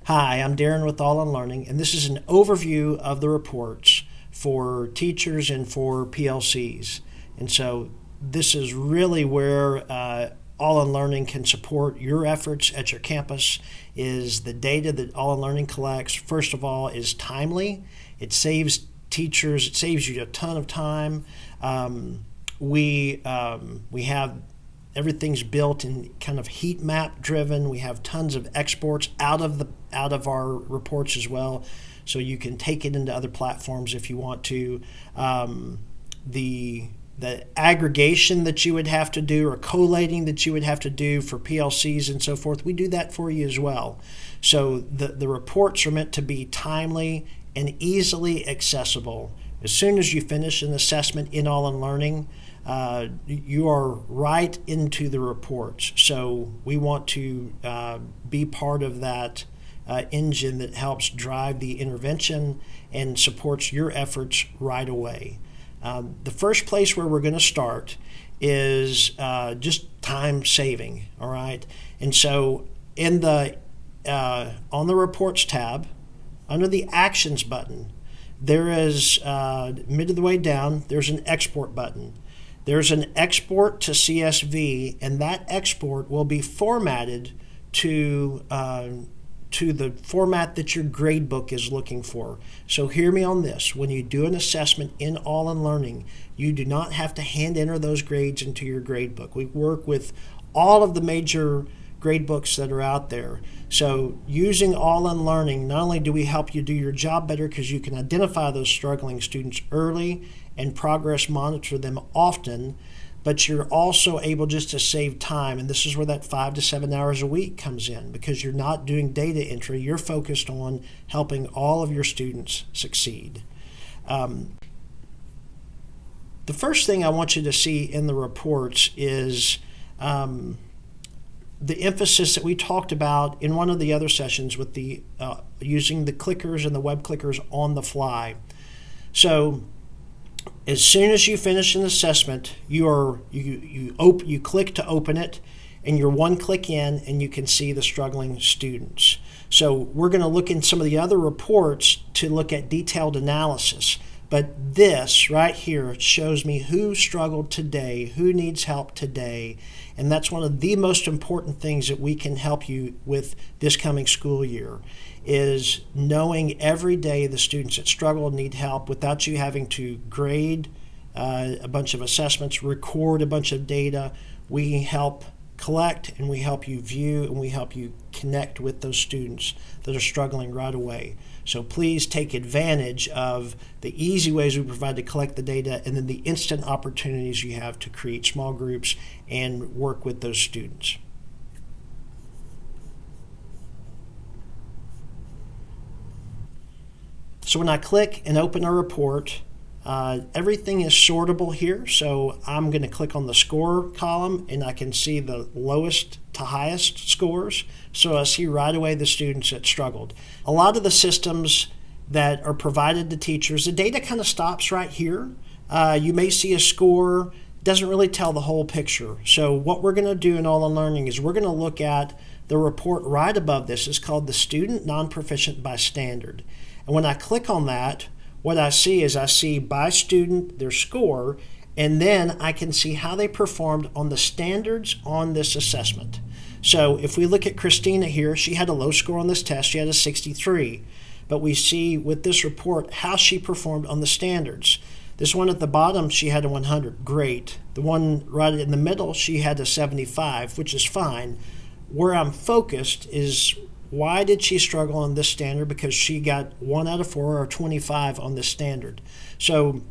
Hi, I'm Darren with All in Learning, and this is an overview of the reports for teachers and for PLCs. And so this is really where All in Learning can support your efforts at your campus. Is the data that All in Learning collects, first of all, is timely. It saves teachers, it saves you a ton of time. We have everything's built in kind of heat map driven. We have tons of exports out of our reports as well, so you can take it into other platforms if you want to. The aggregation that you would have to do or collating that you would have to do for PLCs and so forth, we do that for you as well. So the reports are meant to be timely and easily accessible. As soon as you finish an assessment in All in Learning, you are right into the reports. So we want to be part of that engine that helps drive the intervention and supports your efforts right away. The first place where we're going to start is just time saving, all right? And so in the on the Reports tab, under the Actions button, there is, mid of the way down, there's an Export button. There's an export to CSV, and that export will be formatted to the format that your gradebook is looking for. So hear me on this. When you do an assessment in All in Learning, you do not have to hand enter those grades into your gradebook. We work with all of the major gradebooks that are out there. So using All in Learning, not only do we help you do your job better because you can identify those struggling students early and progress monitor them often, but you're also able just to save time. And this is where that 5 to 7 hours a week comes in, because you're not doing data entry. You're focused on helping all of your students succeed. The first thing I want you to see in the reports is the emphasis that we talked about in one of the other sessions with the using the clickers and the web clickers on the fly. So as soon as you finish an assessment, you click to open it, and you're one click in, and you can see the struggling students. So we're going to look in some of the other reports to look at detailed analysis. But this right here shows me who struggled today, who needs help today, and that's one of the most important things that we can help you with this coming school year, is knowing every day the students that struggle and need help without you having to grade a bunch of assessments, record a bunch of data. We help collect, and we help you view, and we help you connect with those students that are struggling right away. So please take advantage of the easy ways we provide to collect the data, and then the instant opportunities you have to create small groups and work with those students. So when I click and open a report, everything is sortable here. So I'm going to click on the score column, and I can see the lowest to highest scores. So I see right away the students that struggled. A lot of the systems that are provided to teachers, the data kind of stops right here. You may see a score, doesn't really tell the whole picture. So what we're going to do in All in Learning is we're going to look at the report right above this. It's called the Student Non-Proficient by Standard. And when I click on that, what I see is I see by student their score, and then I can see how they performed on the standards on this assessment. So if we look at Christina here, she had a low score on this test. She had a 63. But we see with this report how she performed on the standards. This one at the bottom, she had a 100. Great. The one right in the middle, she had a 75, which is fine. Where I'm focused is, why did she struggle on this standard? Because she got 1 out of 4 or 25 on this standard. So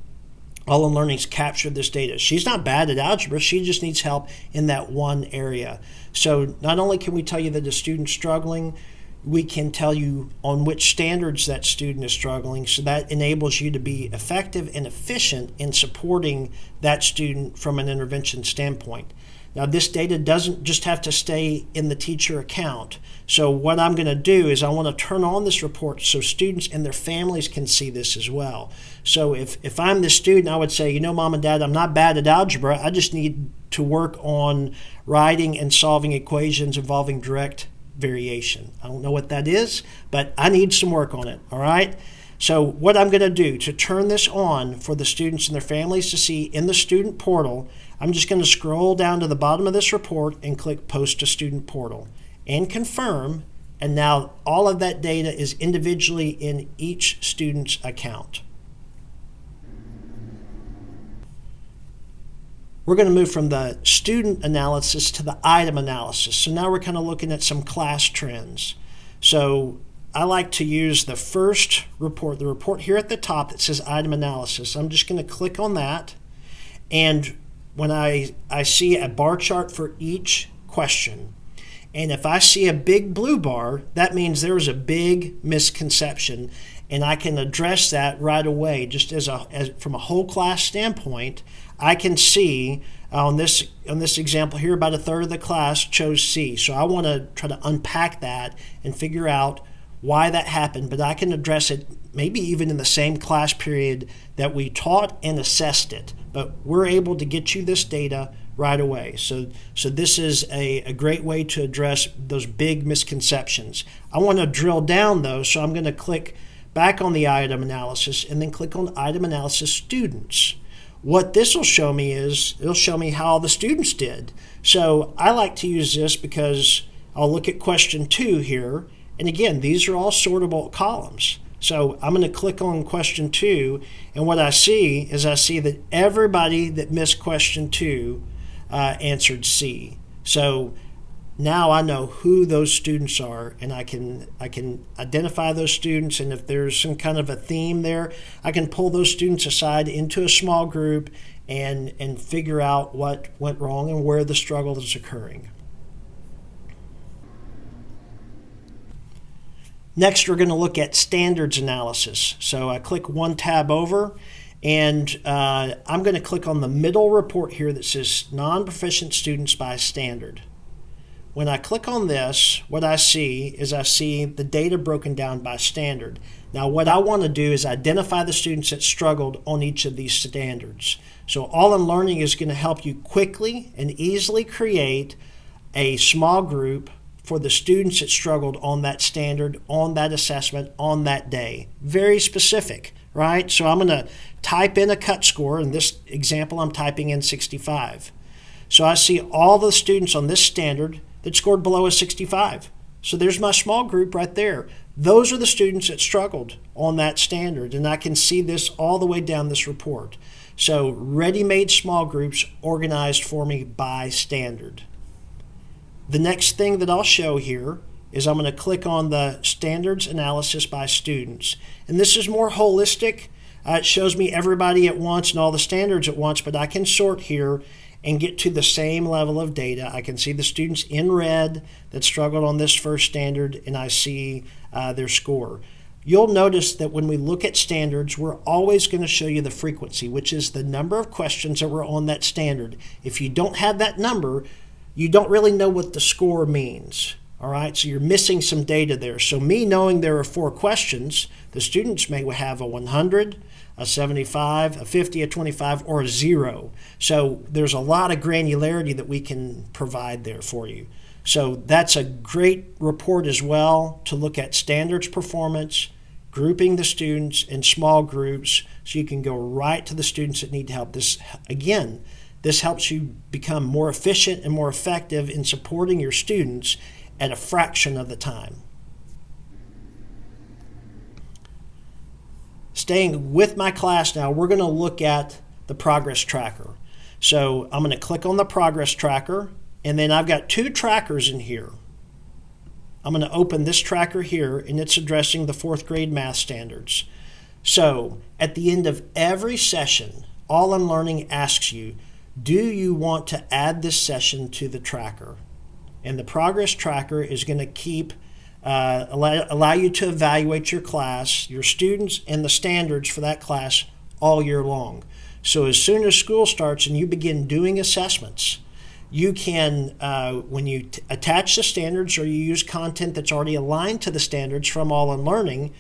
All in Learning's captured this data. She's not bad at algebra. She just needs help in that one area. So not only can we tell you that the student's struggling, we can tell you on which standards that student is struggling. So that enables you to be effective and efficient in supporting that student from an intervention standpoint. Now, this data doesn't just have to stay in the teacher account. So what I'm going to do is I want to turn on this report so students and their families can see this as well. So if I'm the student, I would say, you know, Mom and Dad, I'm not bad at algebra. I just need to work on writing and solving equations involving direct variation. I don't know what that is, but I need some work on it, all right? So what I'm going to do to turn this on for the students and their families to see in the student portal, I'm just going to scroll down to the bottom of this report and click Post to Student Portal and confirm, and now all of that data is individually in each student's account. We're going to move from the student analysis to the item analysis. So now we're kind of looking at some class trends. So I like to use the first report, the report here at the top that says item analysis. I'm just going to click on that. And when I see a bar chart for each question, and if I see a big blue bar, that means there was a big misconception, and I can address that right away. Just as from a whole class standpoint, I can see on this example here, about a third of the class chose C. So I want to try to unpack that and figure out why that happened, but I can address it maybe even in the same class period that we taught and assessed it. But we're able to get you this data right away. So this is a great way to address those big misconceptions. I want to drill down though, so I'm going to click back on the item analysis and then click on item analysis students. What this will show me is, it'll show me how the students did. So I like to use this because I'll look at question 2 here. And again, these are all sortable columns. So I'm going to click on question 2, and what I see that everybody that missed question 2 answered C. So now I know who those students are, and I can identify those students, and if there's some kind of a theme there, I can pull those students aside into a small group and figure out what went wrong and where the struggle is occurring. Next, we're going to look at standards analysis. So I click one tab over, and I'm going to click on the middle report here that says non-proficient students by standard. When I click on this, what I see is the data broken down by standard. Now what I want to do is identify the students that struggled on each of these standards. So All in Learning is going to help you quickly and easily create a small group for the students that struggled on that standard, on that assessment, on that day. Very specific, right? So I'm going to type in a cut score. In this example, I'm typing in 65. So I see all the students on this standard that scored below a 65. So there's my small group right there. Those are the students that struggled on that standard, and I can see this all the way down this report. So ready-made small groups organized for me by standard. The next thing that I'll show here is I'm going to click on the standards analysis by students. And this is more holistic. It shows me everybody at once and all the standards at once, but I can sort here and get to the same level of data. I can see the students in red that struggled on this first standard, and I see their score. You'll notice that when we look at standards, we're always going to show you the frequency, which is the number of questions that were on that standard. If you don't have that number, you don't really know what the score means. All right, so you're missing some data there. So me knowing there are 4 questions, the students may have a 100, a 75, a 50, a 25, or a 0. So there's a lot of granularity that we can provide there for you. So that's a great report as well to look at standards performance, grouping the students in small groups so you can go right to the students that need help. This, again, this helps you become more efficient and more effective in supporting your students at a fraction of the time. Staying with my class now, we're going to look at the progress tracker. So I'm going to click on the progress tracker, and then I've got 2 trackers in here. I'm going to open this tracker here, and it's addressing the 4th grade math standards. So at the end of every session, All in Learning asks you, do you want to add this session to the tracker? And the progress tracker is going to keep allow you to evaluate your class, your students, and the standards for that class all year long. So as soon as school starts and you begin doing assessments, you can, when you attach the standards or you use content that's already aligned to the standards from All in Learning,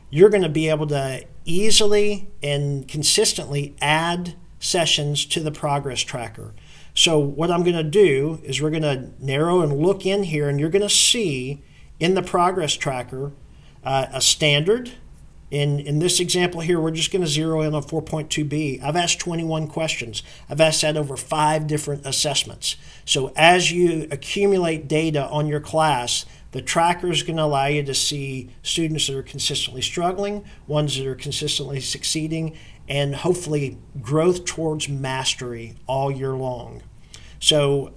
you're going to be able to easily and consistently add sessions to the progress tracker. So what I'm going to do is we're going to narrow and look in here, and you're going to see in the progress tracker a standard. In this example here, we're just going to zero in on 4.2b. I've asked 21 questions. I've asked that over 5 different assessments. So as you accumulate data on your class, the tracker is going to allow you to see students that are consistently struggling, ones that are consistently succeeding, and hopefully growth towards mastery all year long. So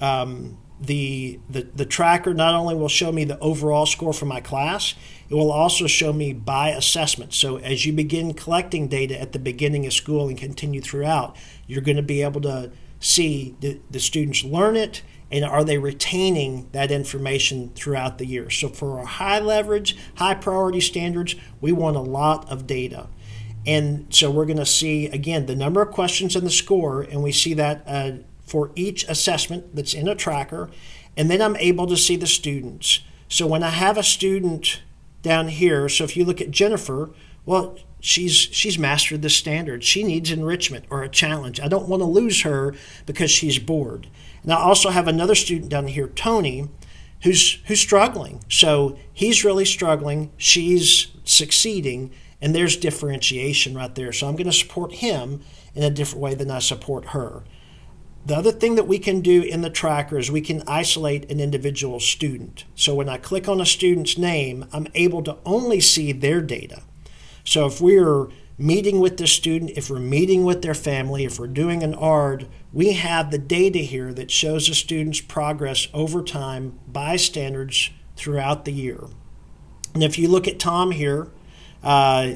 the tracker not only will show me the overall score for my class, it will also show me by assessment. So as you begin collecting data at the beginning of school and continue throughout, you're going to be able to see the students learn it, and are they retaining that information throughout the year. So for our high leverage, high priority standards, we want a lot of data. And so we're going to see, again, the number of questions and the score, and we see that for each assessment that's in a tracker. And then I'm able to see the students. So when I have a student down here, so if you look at Jennifer, well, she's mastered the standard. She needs enrichment or a challenge. I don't want to lose her because she's bored. And I also have another student down here, Tony, who's struggling. So he's really struggling. She's succeeding. And there's differentiation right there. So I'm going to support him in a different way than I support her. The other thing that we can do in the tracker is we can isolate an individual student. So when I click on a student's name, I'm able to only see their data. So if we're meeting with the student, if we're meeting with their family, if we're doing an ARD, we have the data here that shows the student's progress over time by standards throughout the year. And if you look at Tom here,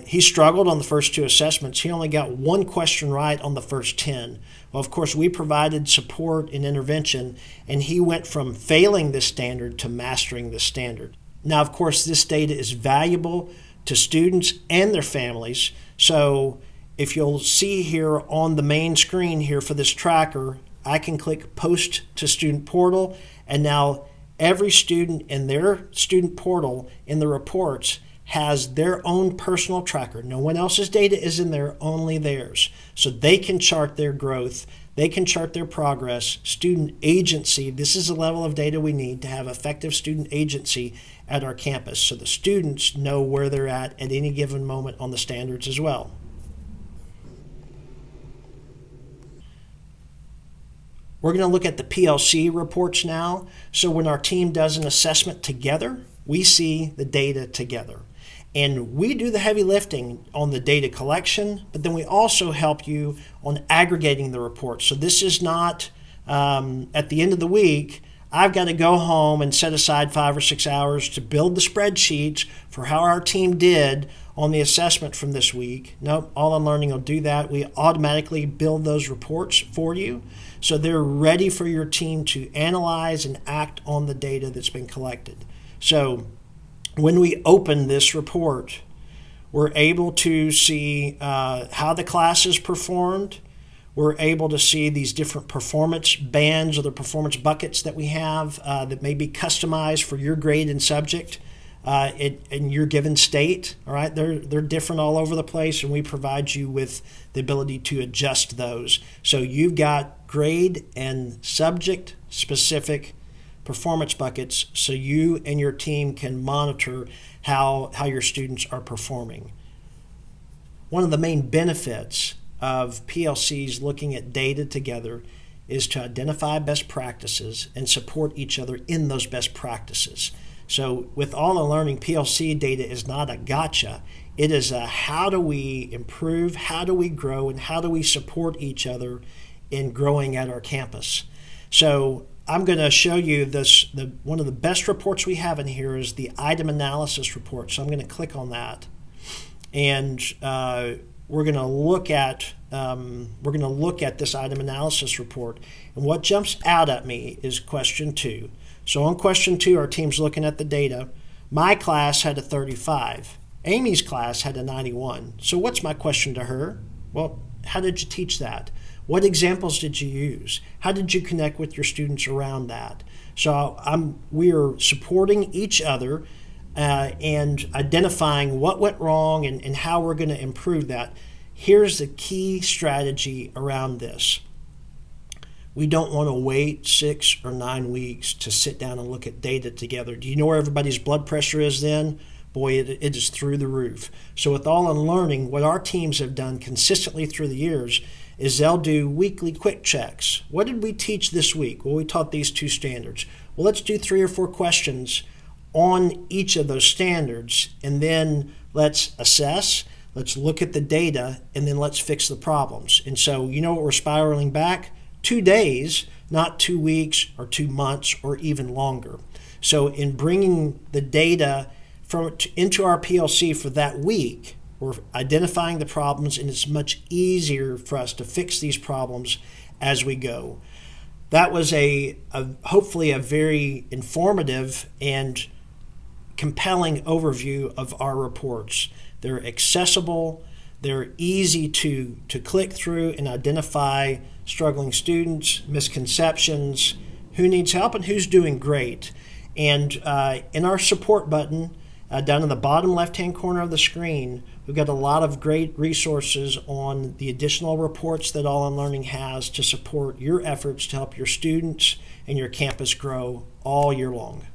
he struggled on the first 2 assessments. He only got 1 question right on the first 10. Well, of course, we provided support and intervention, and he went from failing this standard to mastering this standard. Now, of course, this data is valuable to students and their families. So if you'll see here on the main screen here for this tracker, I can click Post to Student Portal, and now every student in their student portal in the reports has their own personal tracker. No one else's data is in there, only theirs. So they can chart their growth, they can chart their progress. Student agency, this is the level of data we need to have effective student agency at our campus. So the students know where they're at any given moment on the standards as well. We're going to look at the PLC reports now. So when our team does an assessment together, we see the data together. And we do the heavy lifting on the data collection, but then we also help you on aggregating the reports. So this is not at the end of the week, I've got to go home and set aside 5 or 6 hours to build the spreadsheets for how our team did on the assessment from this week. Nope, All in Learning will do that. We automatically build those reports for you, so they're ready for your team to analyze and act on the data that's been collected. So when we open this report, we're able to see how the classes performed. We're able to see these different performance bands or the performance buckets that we have that may be customized for your grade and subject in your given state. All right, they're different all over the place, and we provide you with the ability to adjust those. So you've got grade and subject specific performance buckets, so you and your team can monitor how your students are performing. One of the main benefits of PLCs looking at data together is to identify best practices and support each other in those best practices. So with All in Learning, PLC data is not a gotcha. It is a how do we improve, how do we grow, and how do we support each other in growing at our campus. So I'm going to show you this. One of the best reports we have in here is the item analysis report. So I'm going to click on that, and we're going to look at this item analysis report. And what jumps out at me is question 2. So on question 2, our team's looking at the data. My class had a 35. Amy's class had a 91. So what's my question to her? Well, how did you teach that? What examples did you use? How did you connect with your students around that? So we are supporting each other and identifying what went wrong and how we're going to improve that. Here's the key strategy around this. we don't want to wait 6 or 9 weeks to sit down and look at data together. Do you know where everybody's blood pressure is then? Boy, it is through the roof. So with All in Learning, what our teams have done consistently through the years is they'll do weekly quick checks. What did we teach this week? Well, we taught these 2 standards. Well, let's do 3 or 4 questions on each of those standards, and then let's assess, let's look at the data, and then let's fix the problems. And so you know what we're spiraling back? 2 days, not 2 weeks or 2 months or even longer. So in bringing the data into our PLC for that week, we're identifying the problems, and it's much easier for us to fix these problems as we go. That was hopefully a very informative and compelling overview of our reports. They're accessible, they're easy to click through and identify struggling students, misconceptions, who needs help and who's doing great. And in our support button, down in the bottom left-hand corner of the screen, we've got a lot of great resources on the additional reports that All in Learning has to support your efforts to help your students and your campus grow all year long.